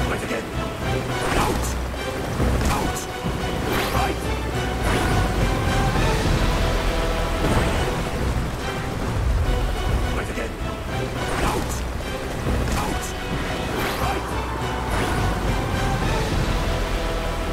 Right again. Out. Out. Right. Right again. Out. Out. Right.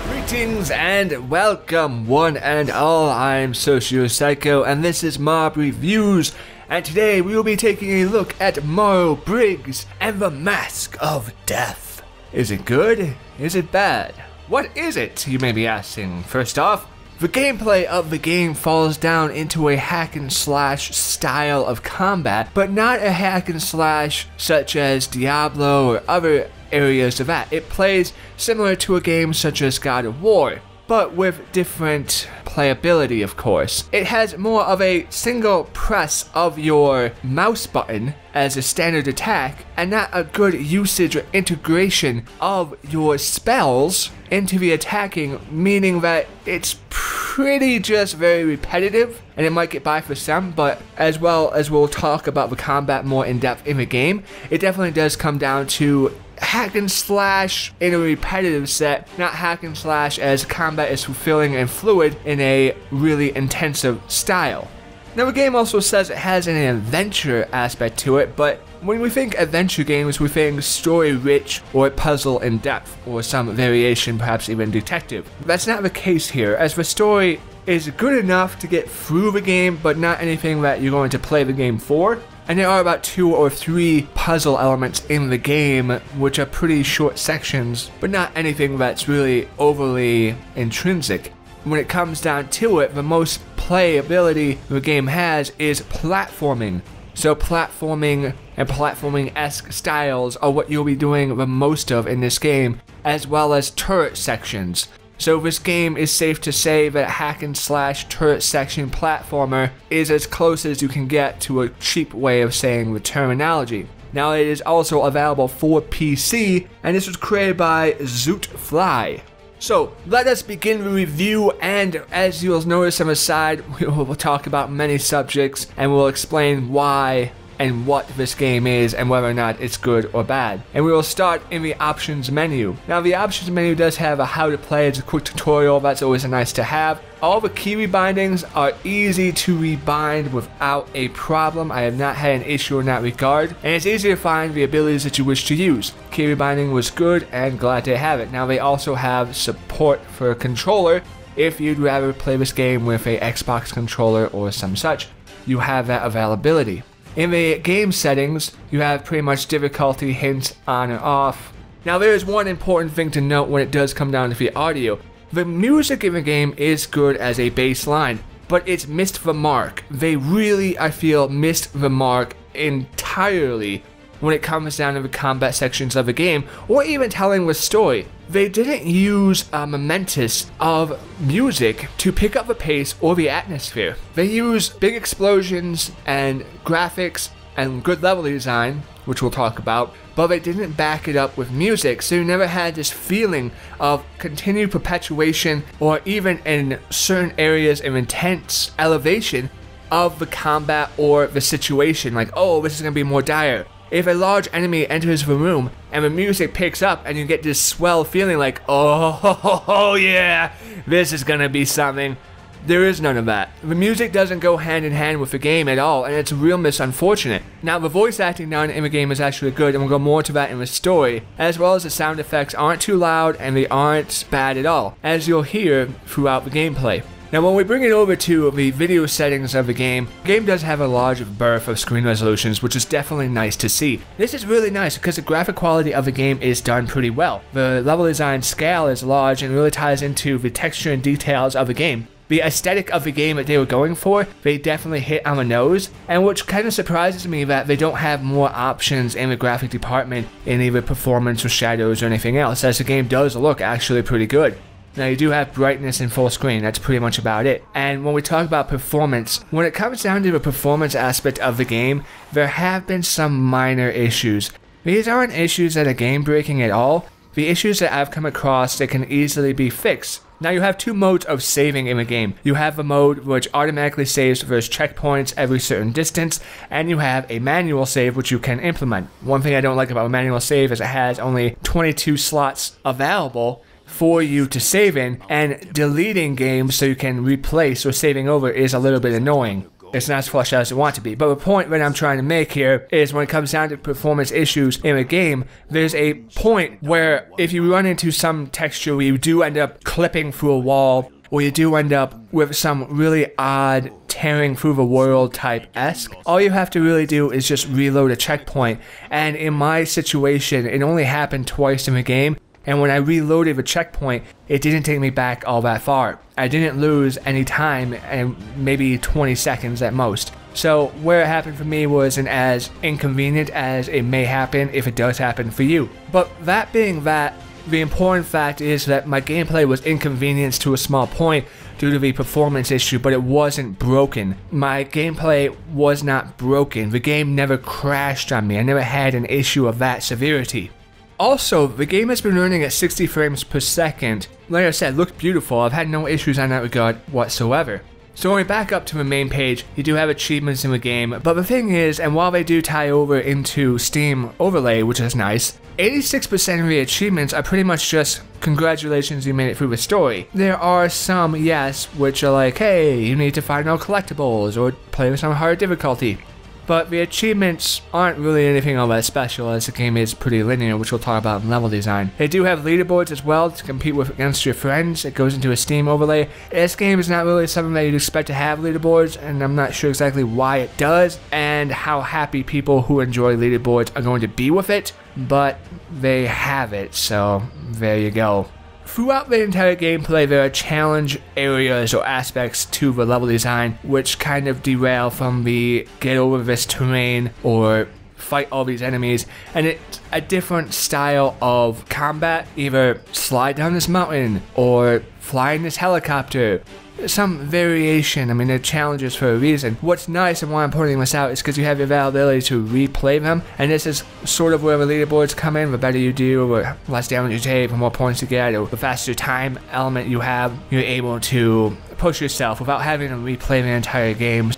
Greetings and welcome, one and all. I'm SocioPsycho, and this is Mob Reviews. And today we will be taking a look at Marlow Briggs and the Mask of Death. Is it good? Is it bad? What is it, you may be asking? First off, the gameplay of the game falls down into a hack and slash style of combat, but not a hack and slash such as Diablo or other areas of that. It plays similar to a game such as God of War, but with different playability, of course. It has more of a single press of your mouse button as a standard attack, and not a good usage or integration of your spells into the attacking, meaning that it's pretty just very repetitive, and it might get by for some, but as well as we'll talk about the combat more in depth in the game, it definitely does come down to hack and slash in a repetitive set, not hack and slash as combat is fulfilling and fluid in a really intensive style. Now the game also says it has an adventure aspect to it, but when we think adventure games, we think story rich or puzzle in depth, or some variation, perhaps even detective. That's not the case here, as the story is good enough to get through the game, but not anything that you're going to play the game for. And there are about 2 or 3 puzzle elements in the game, which are pretty short sections, but not anything that's really overly intrinsic. When it comes down to it, the most playability the game has is platforming. So platforming and platforming-esque styles are what you'll be doing the most of in this game, as well as turret sections. So this game is safe to say that hack and slash turret section platformer is as close as you can get to a cheap way of saying the terminology. Now it is also available for PC, and this was created by Zootfly. So let us begin the review, and as you'll notice on the side, we will talk about many subjects, and we'll explain why and what this game is and whether or not it's good or bad. And we will start in the options menu. Now the options menu does have a how to play, it's a quick tutorial, that's always nice to have. All the key rebindings are easy to rebind without a problem. I have not had an issue in that regard, and it's easy to find the abilities that you wish to use. Key rebinding was good and glad to have it. Now they also have support for a controller. If you'd rather play this game with a Xbox controller or some such, you have that availability. In the game settings, you have pretty much difficulty hints on and off. Now there is one important thing to note when it does come down to the audio. The music in the game is good as a baseline, but it's missed the mark. They really, I feel, missed the mark entirely when it comes down to the combat sections of the game, or even telling the story. They didn't use a momentous of music to pick up the pace or the atmosphere. They used big explosions and graphics and good level design, which we'll talk about, but they didn't back it up with music, so you never had this feeling of continued perpetuation, or even in certain areas of intense elevation of the combat or the situation, like, oh, this is going to be more dire. If a large enemy enters the room and the music picks up and you get this swell feeling like, oh yeah, this is gonna be something, there is none of that. The music doesn't go hand in hand with the game at all, and it's real unfortunate. Now the voice acting done in the game is actually good, and we'll go more to that in the story, as well as the sound effects aren't too loud and they aren't bad at all, as you'll hear throughout the gameplay. Now when we bring it over to the video settings of the game does have a large berth of screen resolutions, which is definitely nice to see. This is really nice because the graphic quality of the game is done pretty well. The level design scale is large and really ties into the texture and details of the game. The aesthetic of the game that they were going for, they definitely hit on the nose, and which kind of surprises me that they don't have more options in the graphic department in either performance or shadows or anything else, as the game does look actually pretty good. Now you do have brightness and full screen, that's pretty much about it. And when we talk about performance, when it comes down to the performance aspect of the game, there have been some minor issues. These aren't issues that are game breaking at all. The issues that I've come across that can easily be fixed. Now you have two modes of saving in the game. You have a mode which automatically saves versus checkpoints every certain distance, and you have a manual save which you can implement. One thing I don't like about a manual save is it has only 22 slots available for you to save in, and deleting games so you can replace or saving over is a little bit annoying. It's not as fleshed out as you want to be. But the point that I'm trying to make here is when it comes down to performance issues in a game, there's a point where if you run into some texture where you do end up clipping through a wall, or you do end up with some really odd tearing through the world type-esque, all you have to really do is just reload a checkpoint. And in my situation, it only happened twice in the game. And when I reloaded the checkpoint, it didn't take me back all that far. I didn't lose any time, and maybe 20 seconds at most. So where it happened for me wasn't as inconvenient as it may happen if it does happen for you. But that being that, the important fact is that my gameplay was inconvenienced to a small point due to the performance issue, but it wasn't broken. My gameplay was not broken. The game never crashed on me. I never had an issue of that severity. Also, the game has been running at 60 frames per second. Like I said, looked beautiful. I've had no issues on that regard whatsoever. So when we back up to the main page, you do have achievements in the game, but the thing is, and while they do tie over into Steam Overlay, which is nice, 86% of the achievements are pretty much just, congratulations, you made it through the story. There are some, yes, which are like, hey, you need to find all collectibles, or play with some hard difficulty. But the achievements aren't really anything all that special, as the game is pretty linear, which we'll talk about in level design. They do have leaderboards as well to compete with against your friends. It goes into a Steam overlay. This game is not really something that you'd expect to have leaderboards, and I'm not sure exactly why it does, and how happy people who enjoy leaderboards are going to be with it, but they have it, so there you go. Throughout the entire gameplay, there are challenge areas or aspects to the level design which kind of derail from the get over this terrain or fight all these enemies, and it's a different style of combat. Either slide down this mountain or fly in this helicopter. Some variation. I mean, they're challenges for a reason. What's nice and why I'm pointing this out is because you have the availability to replay them, and this is sort of where the leaderboards come in. The better you do, or less damage you take, the more points you get, or the faster time element you have, you're able to push yourself without having to replay the entire game.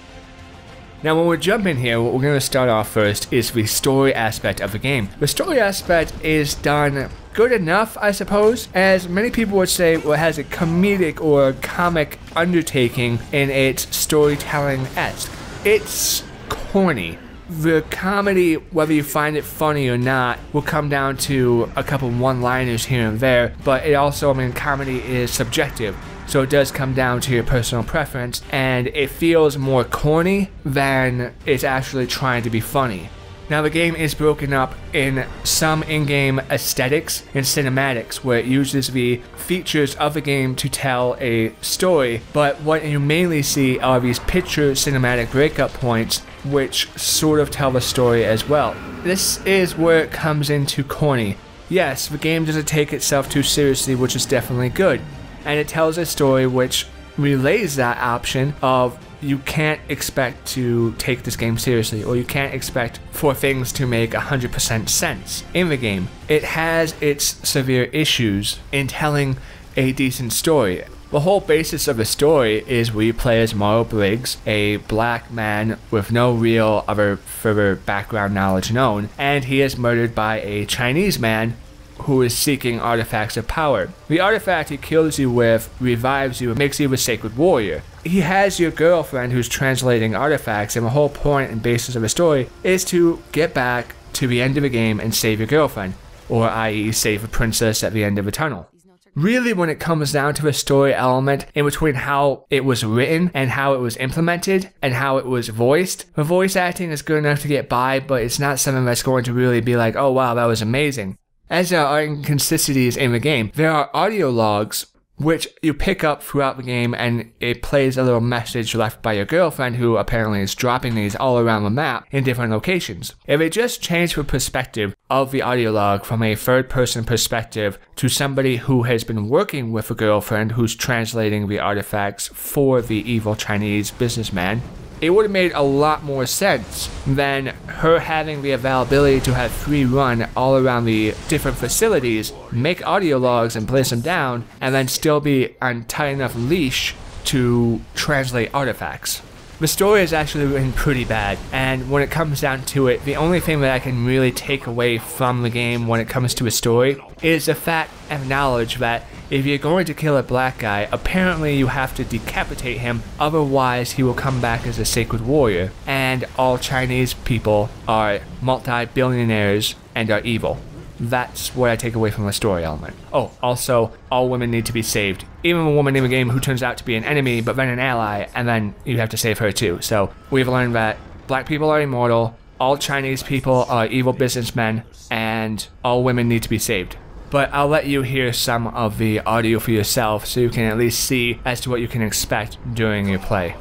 Now when we jump in here, what we're going to start off first is the story aspect of the game. The story aspect is done good enough, I suppose, as many people would say, well, it has a comedic or comic undertaking in its storytelling-esque. It's corny. The comedy, whether you find it funny or not, will come down to a couple one-liners here and there, but it also, I mean, comedy is subjective. So it does come down to your personal preference, and it feels more corny than it's actually trying to be funny. Now the game is broken up in some in-game aesthetics and cinematics, where it uses the features of the game to tell a story, but what you mainly see are these picture cinematic breakup points which sort of tell the story as well. This is where it comes into corny. Yes, the game doesn't take itself too seriously, which is definitely good. And it tells a story which relays that option of you can't expect to take this game seriously, or you can't expect for things to make 100% sense in the game. It has its severe issues in telling a decent story. The whole basis of the story is we play as Marlow Briggs, a black man with no real other further background knowledge known, and he is murdered by a Chinese man who is seeking artifacts of power. The artifact he kills you with revives you and makes you a sacred warrior. He has your girlfriend who's translating artifacts, and the whole point and basis of the story is to get back to the end of the game and save your girlfriend, or i.e. save a princess at the end of the tunnel. Really, when it comes down to the story element in between how it was written and how it was implemented and how it was voiced, the voice acting is good enough to get by, but it's not something that's going to really be like, oh wow, that was amazing. As there are inconsistencies in the game, there are audio logs which you pick up throughout the game, and it plays a little message left by your girlfriend, who apparently is dropping these all around the map in different locations. If it just changed the perspective of the audio log from a third-person perspective to somebody who has been working with a girlfriend who's translating the artifacts for the evil Chinese businessman, it would have made a lot more sense than her having the availability to have free run all around the different facilities, make audio logs and place them down, and then still be on tight enough leash to translate artifacts. The story has actually been pretty bad, and when it comes down to it, the only thing that I can really take away from the game when it comes to a story is the fact and knowledge that if you're going to kill a black guy, apparently you have to decapitate him, otherwise he will come back as a sacred warrior, and all Chinese people are multi-billionaires and are evil. That's what I take away from the story element. Oh, also, all women need to be saved. Even a woman in the game who turns out to be an enemy, but then an ally, and then you have to save her too. So, we've learned that black people are immortal, all Chinese people are evil businessmen, and all women need to be saved. But I'll let you hear some of the audio for yourself so you can at least see as to what you can expect during your play.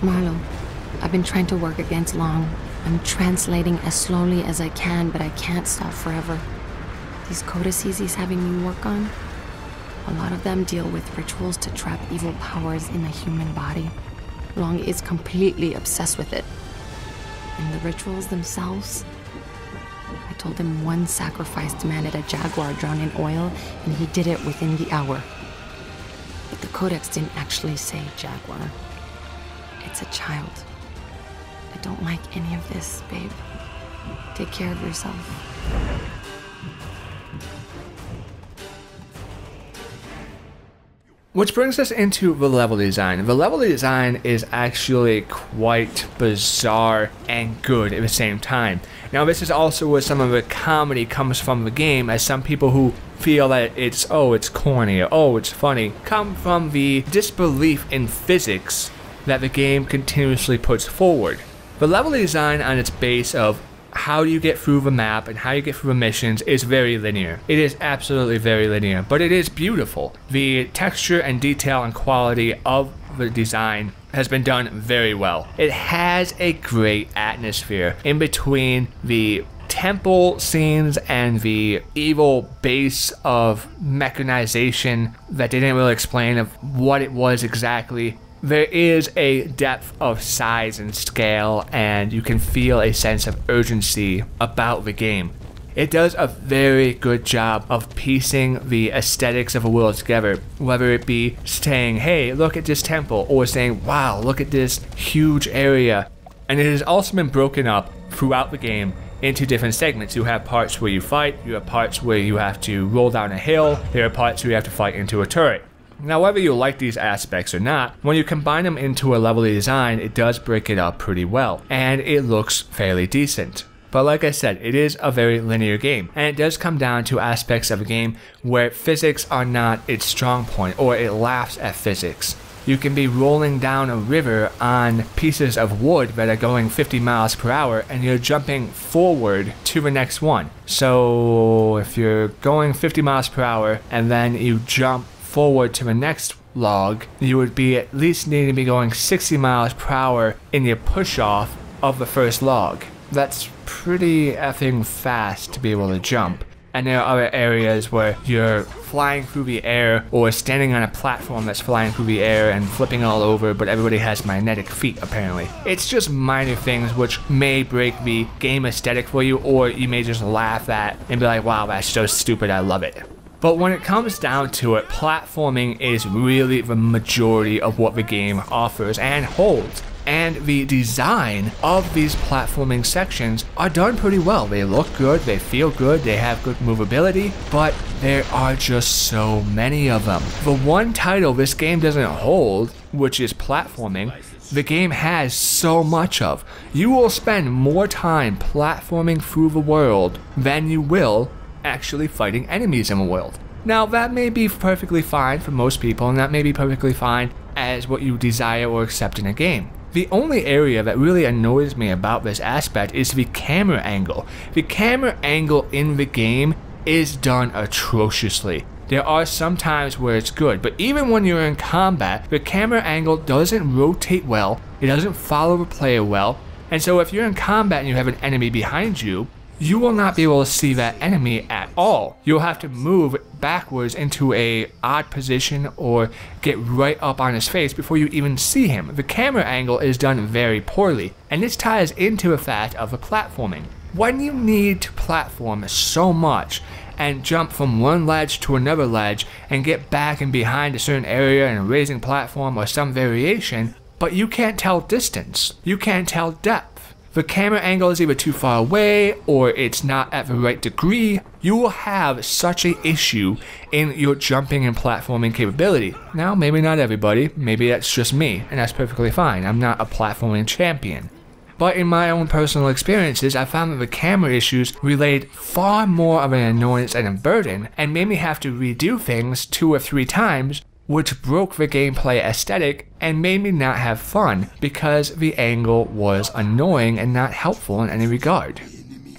Marlow, I've been trying to work against Long. I'm translating as slowly as I can, but I can't stop forever. These codices he's having me work on, a lot of them deal with rituals to trap evil powers in the human body. Long is completely obsessed with it. And the rituals themselves, I told him one sacrifice demanded a jaguar drowned in oil, and he did it within the hour. But the codex didn't actually say jaguar. It's a child. I don't like any of this, babe. Take care of yourself. Which brings us into the level design. The level design is actually quite bizarre and good at the same time. Now this is also where some of the comedy comes from the game, as some people who feel that it's corny, or it's funny, come from the disbelief in physics that the game continuously puts forward. The level design on its base of how you get through the map and how you get through the missions is very linear. It is absolutely very linear, but it is beautiful. The texture and detail and quality of the design has been done very well. It has a great atmosphere in between the temple scenes and the evil base of mechanization that they didn't really explain of what it was exactly. There is a depth of size and scale, and you can feel a sense of urgency about the game. It does a very good job of piecing the aesthetics of a world together, whether it be saying, hey, look at this temple, or saying, wow, look at this huge area. And it has also been broken up throughout the game into different segments. You have parts where you fight, you have parts where you have to roll down a hill, there are parts where you have to fight into a turret. Now, whether you like these aspects or not, when you combine them into a level design, it does break it up pretty well, and it looks fairly decent. But like I said, it is a very linear game, and it does come down to aspects of a game where physics are not its strong point, or it laughs at physics. You can be rolling down a river on pieces of wood that are going 50 miles per hour, and you're jumping forward to the next one. So if you're going 50 miles per hour, and then you jump forward to the next log, you would be at least needing to be going 60 miles per hour in your push-off of the first log. That's pretty effing fast to be able to jump. And there are other areas where you're flying through the air or standing on a platform that's flying through the air and flipping all over, but everybody has magnetic feet apparently. It's just minor things which may break the game aesthetic for you, or you may just laugh at and be like, wow, that's so stupid, I love it. But when it comes down to it, platforming is really the majority of what the game offers and holds. And the design of these platforming sections are done pretty well. They look good, they feel good, they have good movability, but there are just so many of them. The one title this game doesn't hold, which is platforming, the game has so much of. You will spend more time platforming through the world than you will actually fighting enemies in the world. Now that may be perfectly fine for most people, and that may be perfectly fine as what you desire or accept in a game. The only area that really annoys me about this aspect is the camera angle. The camera angle in the game is done atrociously. There are some times where it's good, but even when you're in combat, the camera angle doesn't rotate well, it doesn't follow the player well, and so if you're in combat and you have an enemy behind you, you will not be able to see that enemy at all. You'll have to move backwards into a odd position or get right up on his face before you even see him. The camera angle is done very poorly, and this ties into the fact of the platforming. When you need to platform so much and jump from one ledge to another ledge and get back and behind a certain area in a raising platform or some variation, but you can't tell distance, you can't tell depth. The camera angle is either too far away or it's not at the right degree, you will have such an issue in your jumping and platforming capability. Now, maybe not everybody, maybe that's just me, and that's perfectly fine. I'm not a platforming champion. But in my own personal experiences, I found that the camera issues relayed far more of an annoyance and a burden, and made me have to redo things 2 or 3 times, which broke the gameplay aesthetic and made me not have fun because the angle was annoying and not helpful in any regard.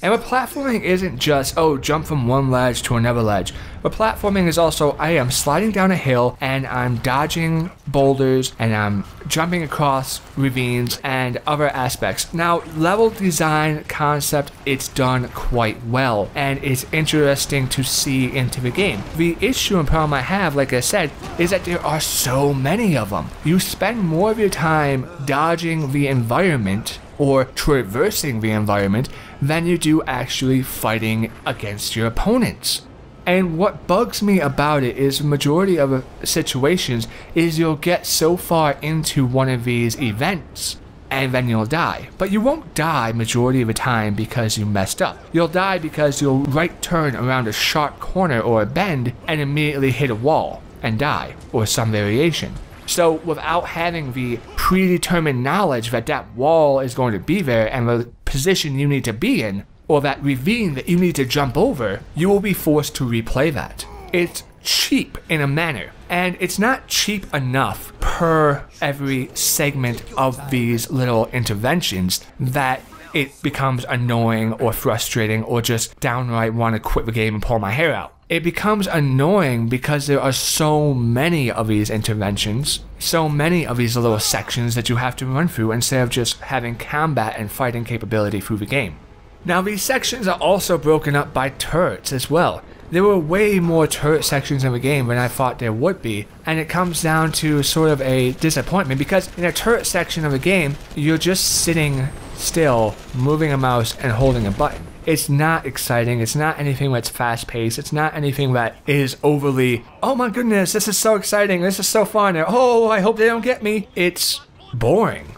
And the platforming isn't just, oh, jump from one ledge to another ledge. The platforming is also, I am sliding down a hill and I'm dodging boulders and I'm jumping across ravines and other aspects. Now, level design concept, it's done quite well and it's interesting to see into the game. The issue and problem I have, like I said, is that there are so many of them. You spend more of your time dodging the environment or traversing the environment than you do actually fighting against your opponents. And what bugs me about it is the majority of situations is you'll get so far into one of these events and then you'll die. But you won't die majority of the time because you messed up. You'll die because you'll right turn around a sharp corner or a bend and immediately hit a wall and die, or some variation. So without having the predetermined knowledge that that wall is going to be there and the position you need to be in, or that ravine that you need to jump over, you will be forced to replay that. It's cheap in a manner, and it's not cheap enough per every segment of these little interventions that it becomes annoying or frustrating or just downright want to quit the game and pull my hair out. It becomes annoying because there are so many of these interventions, so many of these little sections that you have to run through instead of just having combat and fighting capability through the game. Now, these sections are also broken up by turrets as well. There were way more turret sections in the game than I thought there would be, and it comes down to sort of a disappointment because in a turret section of the game, you're just sitting still, moving a mouse and holding a button. It's not exciting, it's not anything that's fast-paced, it's not anything that is overly, oh my goodness, this is so exciting, this is so fun, or, oh, I hope they don't get me. It's boring.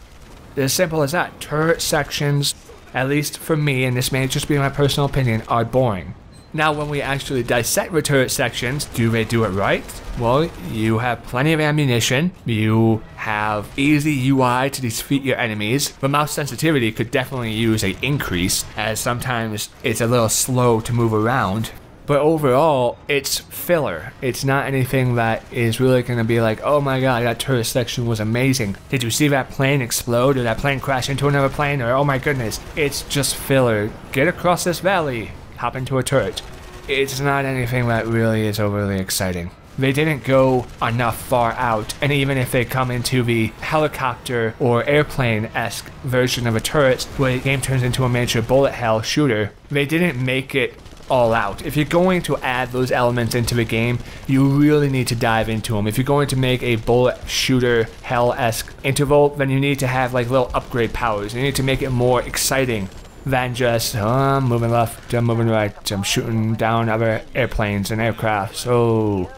As simple as that. Turret sections, at least for me, and this may just be my personal opinion, are boring. Now, when we actually dissect the turret sections, do they do it right? Well, you have plenty of ammunition, you have easy UI to defeat your enemies. The mouse sensitivity could definitely use an increase, as sometimes it's a little slow to move around. But overall, it's filler. It's not anything that is really going to be like, oh my god, that turret section was amazing. Did you see that plane explode or that plane crash into another plane? Or oh my goodness, it's just filler. Get across this valley. Hop into a turret. It's not anything that really is overly exciting. They didn't go enough far out, and even if they come into the helicopter or airplane-esque version of a turret where the game turns into a miniature bullet hell shooter, they didn't make it all out. If you're going to add those elements into the game, you really need to dive into them. If you're going to make a bullet shooter hell-esque interval, then you need to have like little upgrade powers. You need to make it more exciting than just, oh, I'm moving left, I'm moving right, I'm shooting down other airplanes and aircraft. So,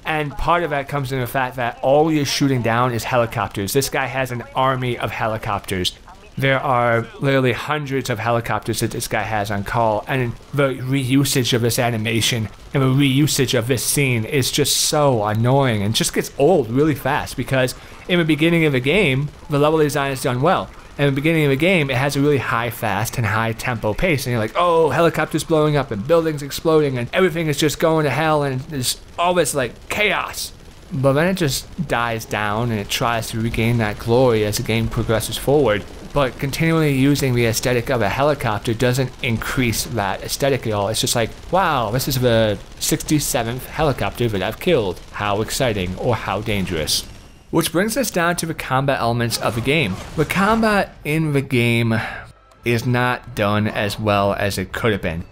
and part of that comes in the fact that all you're shooting down is helicopters. This guy has an army of helicopters. There are literally hundreds of helicopters that this guy has on call, and the reusage of this animation and the reusage of this scene is just so annoying and just gets old really fast because in the beginning of the game, the level design is done well. In the beginning of the game, it has a really high, fast, and high tempo pace, and you're like, oh, helicopters blowing up, and buildings exploding, and everything is just going to hell, and there's all this, like, chaos. But then it just dies down, and it tries to regain that glory as the game progresses forward. But continually using the aesthetic of a helicopter doesn't increase that aesthetic at all. It's just like, wow, this is the 67th helicopter that I've killed. How exciting, or how dangerous. Which brings us down to the combat elements of the game. The combat in the game, is not done as well as it could have been.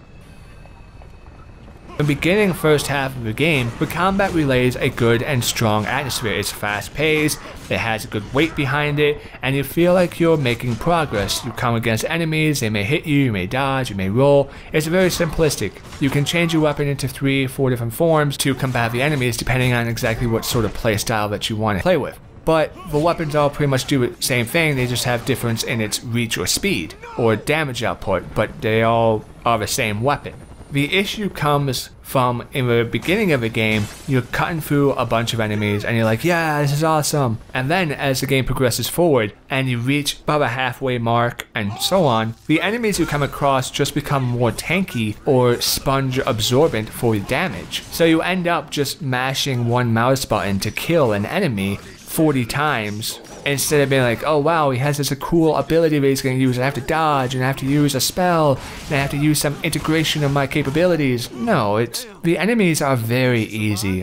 The beginning first half of the game, the combat relays a good and strong atmosphere. It's fast paced, it has a good weight behind it, and you feel like you're making progress. You come against enemies, they may hit you, you may dodge, you may roll. It's very simplistic. You can change your weapon into 3 or 4 different forms to combat the enemies depending on exactly what sort of play style that you want to play with. But the weapons all pretty much do the same thing, they just have difference in its reach or speed, or damage output, but they all are the same weapon. The issue comes from, in the beginning of the game, you're cutting through a bunch of enemies and you're like, yeah, this is awesome. And then as the game progresses forward and you reach about a halfway mark and so on, the enemies you come across just become more tanky or sponge absorbent for your damage. So you end up just mashing one mouse button to kill an enemy 40 times. Instead of being like, oh wow, he has this cool ability that he's going to use, I have to dodge, and I have to use a spell, and I have to use some integration of my capabilities. No, the enemies are very easy,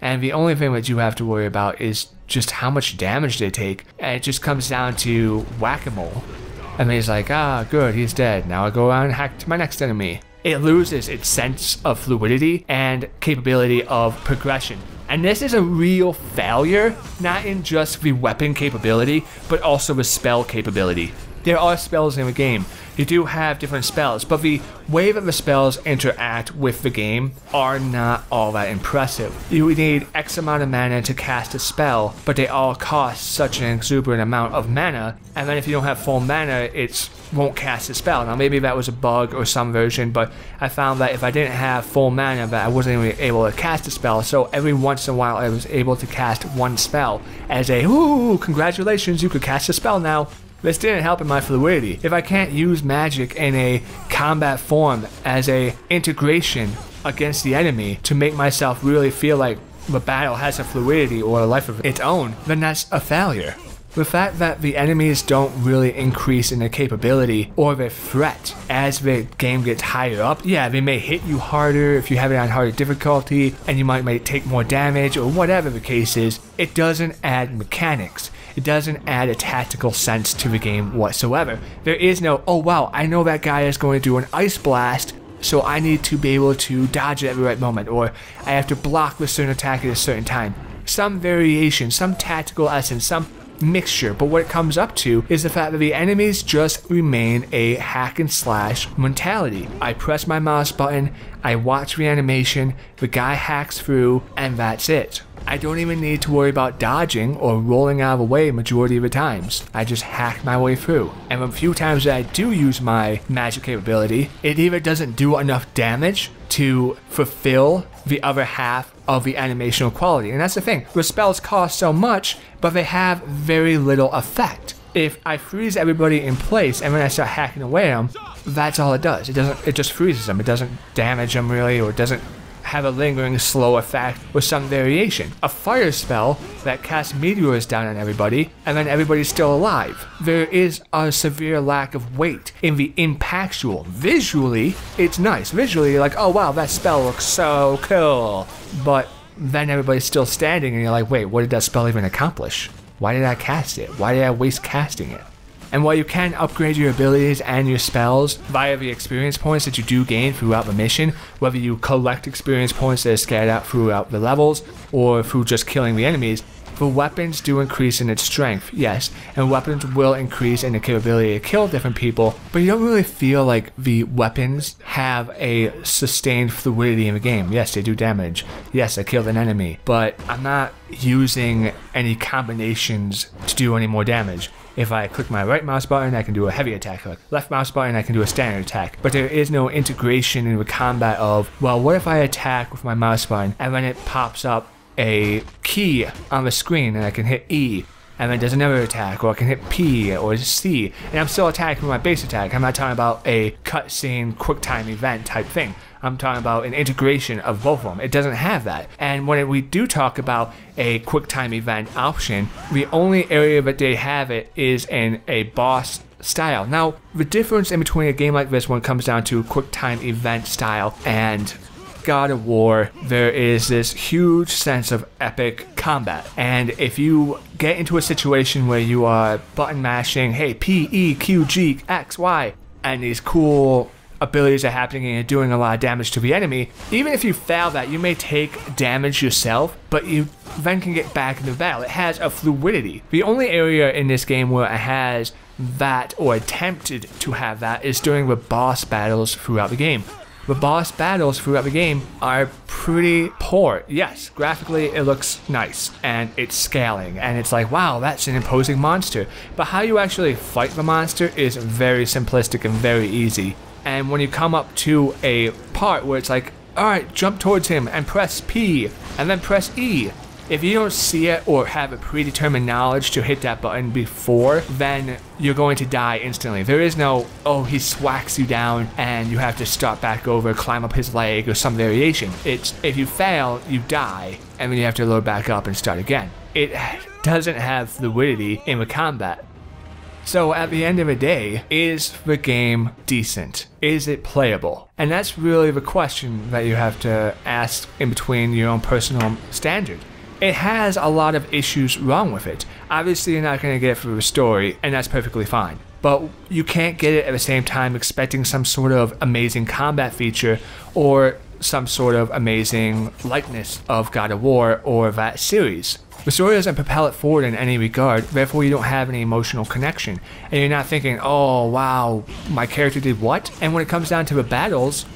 and the only thing that you have to worry about is just how much damage they take, and it just comes down to whack-a-mole. And then he's like, ah, good, he's dead, now I go around and hack to my next enemy. It loses its sense of fluidity and capability of progression. And this is a real failure, not in just the weapon capability, but also the spell capability. There are spells in the game. You do have different spells, but the way that the spells interact with the game are not all that impressive. You need X amount of mana to cast a spell, but they all cost such an exuberant amount of mana, and then if you don't have full mana, it won't cast a spell. Now maybe that was a bug or some version, but I found that if I didn't have full mana, that I wasn't even able to cast a spell, so every once in a while I was able to cast one spell as a, ooh, congratulations, you could cast a spell now. This didn't help in my fluidity. If I can't use magic in a combat form as a integration against the enemy to make myself really feel like the battle has a fluidity or a life of its own, then that's a failure. The fact that the enemies don't really increase in their capability or their threat as the game gets higher up, yeah, they may hit you harder if you have it on harder difficulty, and you might take more damage or whatever the case is, it doesn't add mechanics. It doesn't add a tactical sense to the game whatsoever. There is no, oh wow, I know that guy is going to do an ice blast, so I need to be able to dodge it at the right moment, or I have to block with certain attack at a certain time. Some variation, some tactical essence, some mixture, but what it comes up to is the fact that the enemies just remain a hack and slash mentality. I press my mouse button, I watch the animation, the guy hacks through, and that's it. I don't even need to worry about dodging or rolling out of the way majority of the times. I just hack my way through. And the few times that I do use my magic capability, it either doesn't do enough damage to fulfill the other half of the animational quality. And that's the thing, the spells cost so much, but they have very little effect. If I freeze everybody in place and then I start hacking away at them, that's all it does. It just freezes them. It doesn't damage them really, or it doesn't have a lingering slow effect with some variation. A fire spell that casts meteors down on everybody and then everybody's still alive. There is a severe lack of weight in the impactual. Visually, it's nice. Visually, you're like, oh wow, that spell looks so cool. But then everybody's still standing and you're like, wait, what did that spell even accomplish? Why did I cast it? Why did I waste casting it? And while you can upgrade your abilities and your spells via the experience points that you do gain throughout the mission, whether you collect experience points that are scattered out throughout the levels or through just killing the enemies, the weapons do increase in its strength, yes, and weapons will increase in the capability to kill different people, but you don't really feel like the weapons have a sustained fluidity in the game. Yes, they do damage. Yes, I killed an enemy, but I'm not using any combinations to do any more damage. If I click my right mouse button, I can do a heavy attack. Like left mouse button, I can do a standard attack. But there is no integration in the combat of, well, what if I attack with my mouse button and then it pops up a key on the screen and I can hit E and then there's another attack, or I can hit P or C and I'm still attacking with my base attack. I'm not talking about a cutscene quick time event type thing. I'm talking about an integration of both of them. It doesn't have that. And when we do talk about a quick time event option, the only area that they have it is in a boss style. Now, the difference in between a game like this when it comes down to quick time event style and God of War, there is this huge sense of epic combat. And if you get into a situation where you are button mashing, hey, P, E, Q, G, X, Y, and these cool abilities are happening and you're doing a lot of damage to the enemy, even if you fail that, you may take damage yourself, but you then can get back into the battle. It has a fluidity. The only area in this game where it has that, or attempted to have that, is during the boss battles throughout the game. The boss battles throughout the game are pretty poor. Yes, graphically it looks nice, and it's scaling, and it's like, wow, that's an imposing monster. But how you actually fight the monster is very simplistic and very easy. And when you come up to a part where it's like, alright, jump towards him and press P, and then press E. If you don't see it or have a predetermined knowledge to hit that button before, then you're going to die instantly. There is no, oh, he swacks you down and you have to start back over, climb up his leg, or some variation. It's, if you fail, you die, and then you have to load back up and start again. It doesn't have fluidity in the combat. So at the end of the day, is the game decent? Is it playable? And that's really the question that you have to ask in between your own personal standard. It has a lot of issues wrong with it. Obviously you're not going to get it through the story, and that's perfectly fine. But you can't get it at the same time expecting some sort of amazing combat feature or some sort of amazing likeness of God of War or that series. The story doesn't propel it forward in any regard, therefore you don't have any emotional connection. And you're not thinking, oh wow, my character did what? And when it comes down to the battles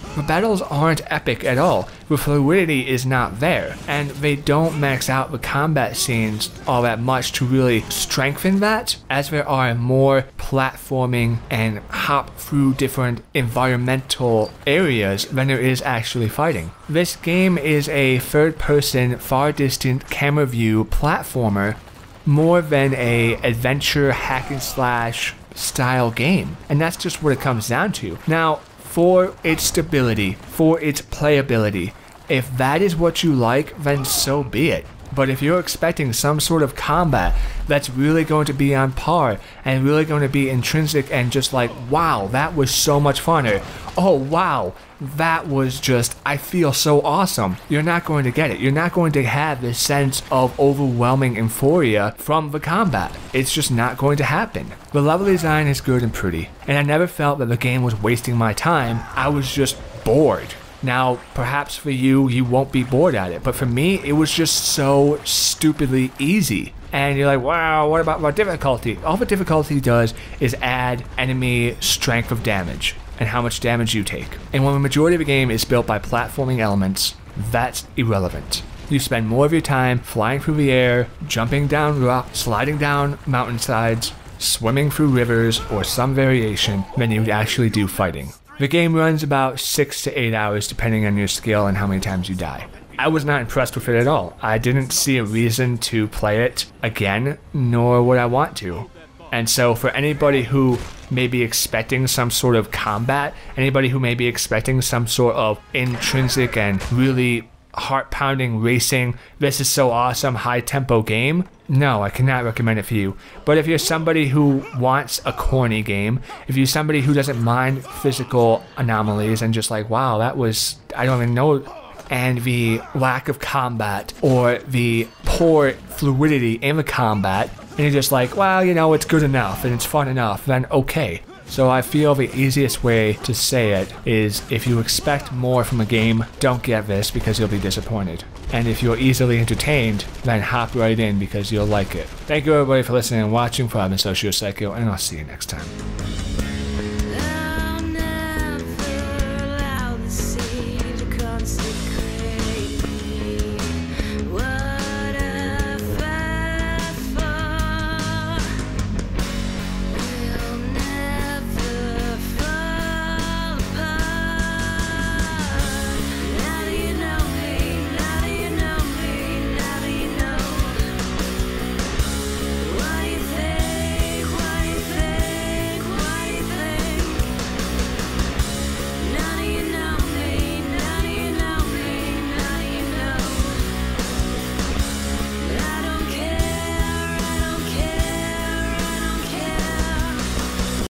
aren't epic at all. The fluidity is not there. And they don't max out the combat scenes all that much to really strengthen that, as there are more platforming and hop through different environmental areas than there is actually fighting. This game is a third-person, far-distant camera view platformer more than a adventure hack-and-slash style game. And that's just what it comes down to. Now, for its stability, for its playability, if that is what you like, then so be it. But if you're expecting some sort of combat that's really going to be on par and really going to be intrinsic and just like, wow, that was so much fun, or oh wow, that was just, I feel so awesome, you're not going to get it. You're not going to have this sense of overwhelming euphoria from the combat. It's just not going to happen. The level design is good and pretty, and I never felt that the game was wasting my time. I was just bored. Now, perhaps for you, you won't be bored at it, but for me, it was just so stupidly easy. And you're like, wow, what about my difficulty? All the difficulty does is add enemy strength of damage and how much damage you take. And when the majority of the game is built by platforming elements, that's irrelevant. You spend more of your time flying through the air, jumping down rocks, sliding down mountainsides, swimming through rivers, or some variation than you actually do fighting. The game runs about 6 to 8 hours depending on your skill and how many times you die. I was not impressed with it at all. I didn't see a reason to play it again, nor would I want to. And so for anybody who may be expecting some sort of combat, anybody who may be expecting some sort of intrinsic and really heart-pounding racing, this is so awesome, high-tempo game, no, I cannot recommend it for you. But if you're somebody who wants a corny game, if you're somebody who doesn't mind physical anomalies and just like, wow, that was, I don't even know, and the lack of combat or the poor fluidity in the combat, and you're just like, well, you know, it's good enough and it's fun enough, then okay. So I feel the easiest way to say it is, if you expect more from a game, don't get this because you'll be disappointed. And if you're easily entertained, then hop right in because you'll like it. Thank you everybody for listening and watching. I've been SocioPsycho, and I'll see you next time.